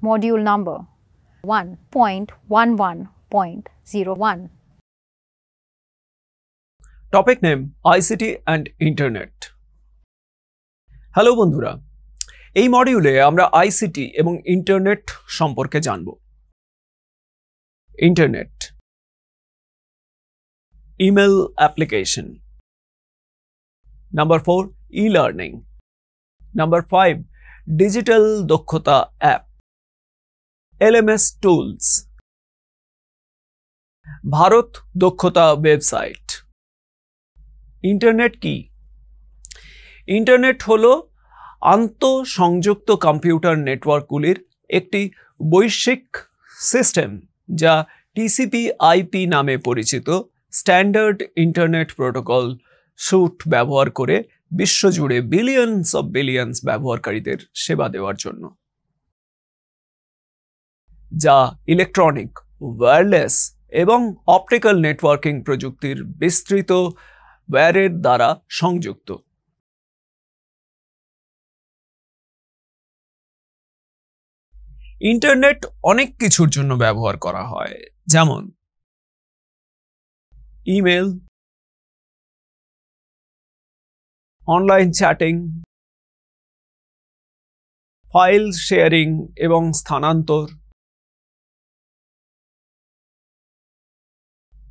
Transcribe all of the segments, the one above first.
Module number 1.11.01. Topic name ICT and Internet. Hello বন্ধুরা, এই মডিউলে আমরা আইসিটি এবং ইন্টারনেট সম্পর্কে জানব। Internet, email application. Number 4, e-learning. Number 5, digital দক্ষতা অ্যাপ, এলএমএস টুলস, ভারত দক্ষতা ওয়েবসাইট। ইন্টারনেট কি? ইন্টারনেট হলো আন্তঃসংযুক্ত কম্পিউটার নেটওয়ার্কগুলির একটি বৈশ্বিক সিস্টেম যা টিসিপি/আইপি নামে পরিচিত স্ট্যান্ডার্ড ইন্টারনেট প্রোটোকল স্যুট ব্যবহার করে বিশ্বজুড়ে বিলিয়ন্স ব্যবহারকারীদের সেবা দেওয়ার জন্য, যা ইলেকট্রনিক, ওয়্যারলেস এবং অপটিক্যাল নেটওয়ার্কিং প্রযুক্তির বিস্তৃত ওয়্যারের দ্বারা সংযুক্ত। ইন্টারনেট অনেক কিছুর জন্য ব্যবহার করা হয়, যেমন email, online chatting, file sharing এবং স্থানান্তর,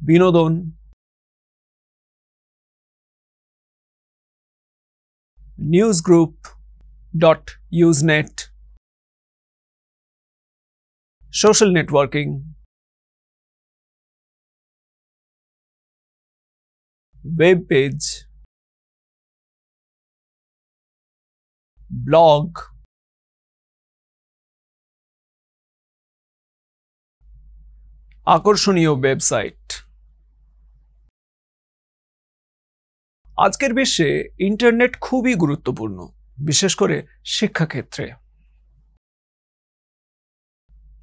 বিনোদন, newsgroup.usenet, social networking, web page, blog, আকর্ষণীয় ওয়েবসাইট। আজকের বিশ্বে ইন্টারনেট খুবই গুরুত্বপূর্ণ, বিশেষ করে শিক্ষাক্ষেত্রে।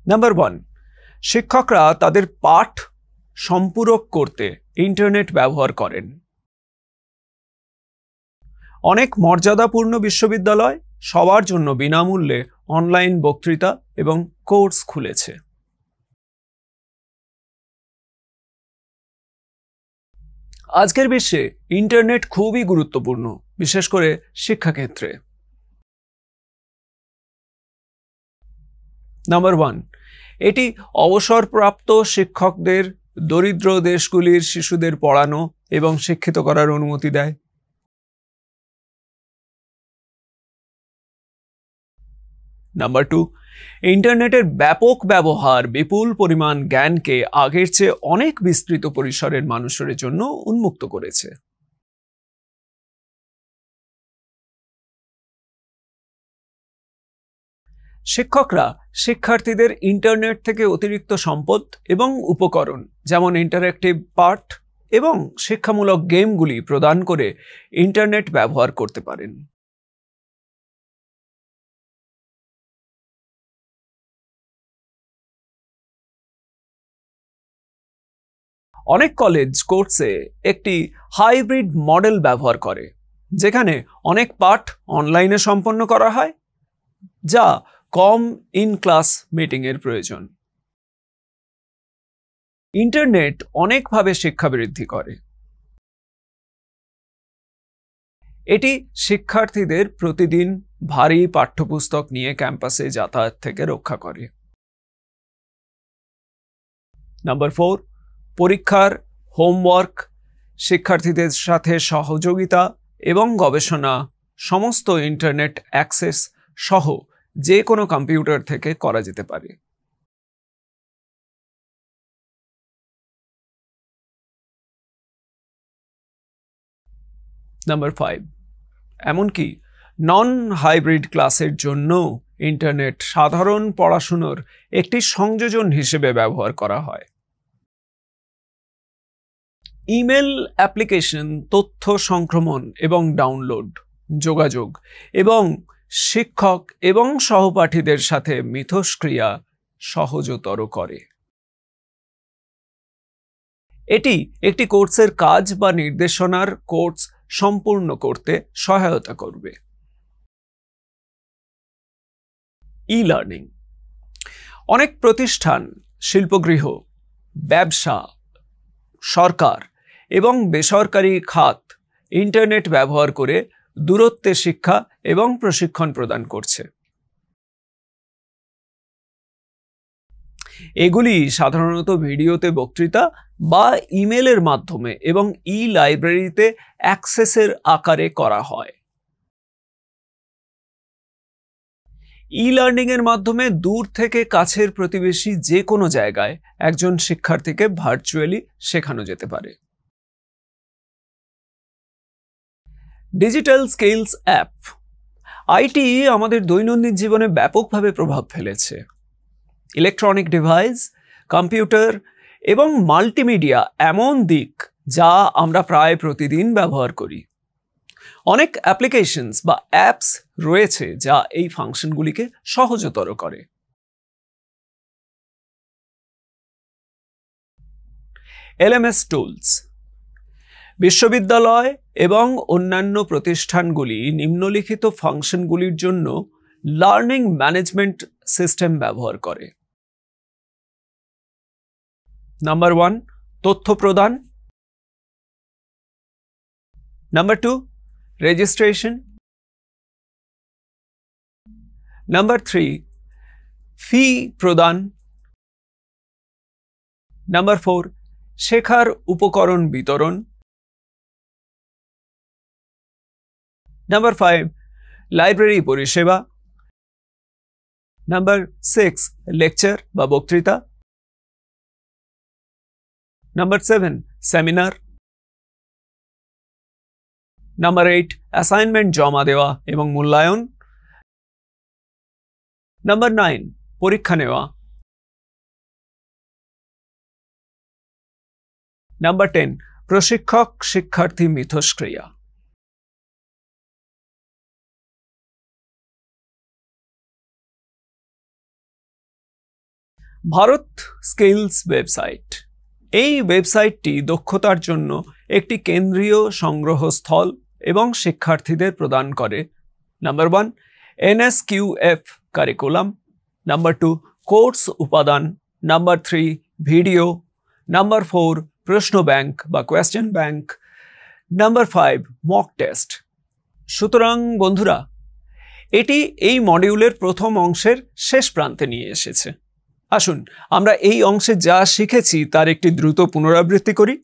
নাম্বার 1, শিক্ষকরা তাদের পাঠ সম্পূরক করতে ইন্টারনেট ব্যবহার করেন। অনেক মর্যাদাপূর্ণ বিশ্ববিদ্যালয় সবার জন্য বিনামূল্যে অনলাইন বক্তৃতা এবং কোর্স খুলেছে। আজকের বিশ্বে ইন্টারনেট খুবই গুরুত্বপূর্ণ, বিশেষ করে শিক্ষাক্ষেত্রে। নাম্বার 1, এটি অবসরপ্রাপ্ত শিক্ষকদের দরিদ্র দেশগুলির শিশুদের পড়ানো এবং শিক্ষিত করার অনুমতি দেয়। নাম্বার 2, ইন্টারনেটের ব্যাপক ব্যবহার বিপুল পরিমাণ জ্ঞানকে আগের চেয়ে অনেক বিস্তৃত পরিসরের মানুষের জন্য উন্মুক্ত করেছে। শিক্ষকরা শিক্ষার্থীদের ইন্টারনেট থেকে অতিরিক্ত সম্পদ এবং উপকরণ, যেমন ইন্টারঅ্যাক্টিভ পাঠ এবং শিক্ষামূলক গেমগুলি প্রদান করে ইন্টারনেট ব্যবহার করতে পারেন। অনেক কলেজ কোর্সে একটি হাইব্রিড মডেল ব্যবহার করে, যেখানে অনেক পাঠ অনলাইনে সম্পন্ন করা হয়, যা কম ইন ক্লাস মিটিংয়ের প্রয়োজন। ইন্টারনেট অনেকভাবে শিক্ষা বৃদ্ধি করে। এটি শিক্ষার্থীদের প্রতিদিন ভারী পাঠ্যপুস্তক নিয়ে ক্যাম্পাসে যাতায়াত থেকে রক্ষা করে। নাম্বার 4, পরীক্ষার হোমওয়ার্ক, শিক্ষার্থীদের সাথে সহযোগিতা এবং গবেষণা সমস্ত ইন্টারনেট অ্যাক্সেস সহ যে কোনো কম্পিউটার থেকে করা যেতে পারে। নাম্বার 5, এমনকি নন হাইব্রিড ক্লাসের জন্য ইন্টারনেট সাধারণ পড়াশোনার একটি সংযোজন হিসেবে ব্যবহার করা হয়। ইমেল অ্যাপ্লিকেশন তথ্য সংক্রমণ এবং ডাউনলোড, যোগাযোগ এবং শিক্ষক এবং সহপাঠীদের সাথে মিথস্ক্রিয়া সহজতর করে। এটি একটি কোর্সের কাজ বা নির্দেশনার কোর্স সম্পূর্ণ করতে সহায়তা করবে। ই-লার্নিং, অনেক প্রতিষ্ঠান, শিল্পগৃহ, ব্যবসা, সরকার এবং বেসরকারি খাত ইন্টারনেট ব্যবহার করে দূরত্বে শিক্ষা এবং প্রশিক্ষণ প্রদান করছে। এগুলি সাধারণত ভিডিওতে, বক্তৃতা বা ইমেলের মাধ্যমে এবং ই-লাইব্রেরিতে অ্যাক্সেসের আকারে করা হয়। ই-লার্নিং এর মাধ্যমে দূর থেকে কাছের প্রতিবেশী যে কোনো জায়গায় একজন শিক্ষার্থীকে ভার্চুয়ালি শেখানো যেতে পারে। Digital skills app. আইটি আমাদের দৈনন্দিন জীবনে ব্যাপকভাবে প্রভাব ফেলেছে। ইলেকট্রনিক ডিভাইস, কম্পিউটার এবং মাল্টিমিডিয়া এমন দিক যা আমরা প্রায় প্রতিদিন ব্যবহার করি। অনেক অ্যাপ্লিকেশনস বা অ্যাপস রয়েছে যা এই ফাংশনগুলিকে সহজতর করে। LMS tools. বিশ্ববিদ্যালয় এবং অন্যান্য প্রতিষ্ঠানগুলি নিম্নলিখিত ফাংশনগুলির জন্য লার্নিং ম্যানেজমেন্ট সিস্টেম ব্যবহার করে। নাম্বার 1, তথ্য প্রদান। Number 2, registration. নাম্বার 3, ফি প্রদান। নাম্বার 4, শেখার উপকরণ বিতরণ। নাম্বার 5, লাইব্রেরি পরিষেবা। নাম্বার 6, লেকচার বা বক্তৃতা। Number 7, seminar. নাম্বার 8, অ্যাসাইনমেন্ট জমা দেওয়া এবং মূল্যায়ন। নাম্বার 9, পরীক্ষা নেওয়া। নাম্বার 10, প্রশিক্ষক শিক্ষার্থী মিথস্ক্রিয়া। Bharat skills website. এই ওয়েবসাইটটি দক্ষতার জন্য একটি কেন্দ্রীয় সংগ্রহস্থল এবং শিক্ষার্থীদের প্রদান করে। Number 1, NSQF curriculum. Number 2, course উপাদান। Number 3, video. নাম্বার 4, প্রশ্ন ব্যাংক বা question bank. Number 5, mock test. সুতরাং বন্ধুরা, এটি এই মডিউলের প্রথম অংশের শেষ প্রান্তে নিয়ে এসেছে। আসুন আমরা এই অংশে যা শিখেছি তার একটি দ্রুত পুনরাবৃত্তি করি।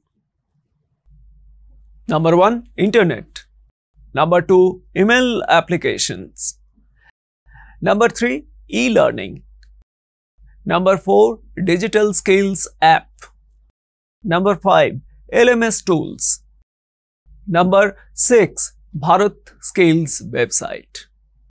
Number 1, internet. Number 2, email applications. Number 3, e-learning. Number 4, digital skills app. Number 5, LMS tools. Number 6, Bharat skills website.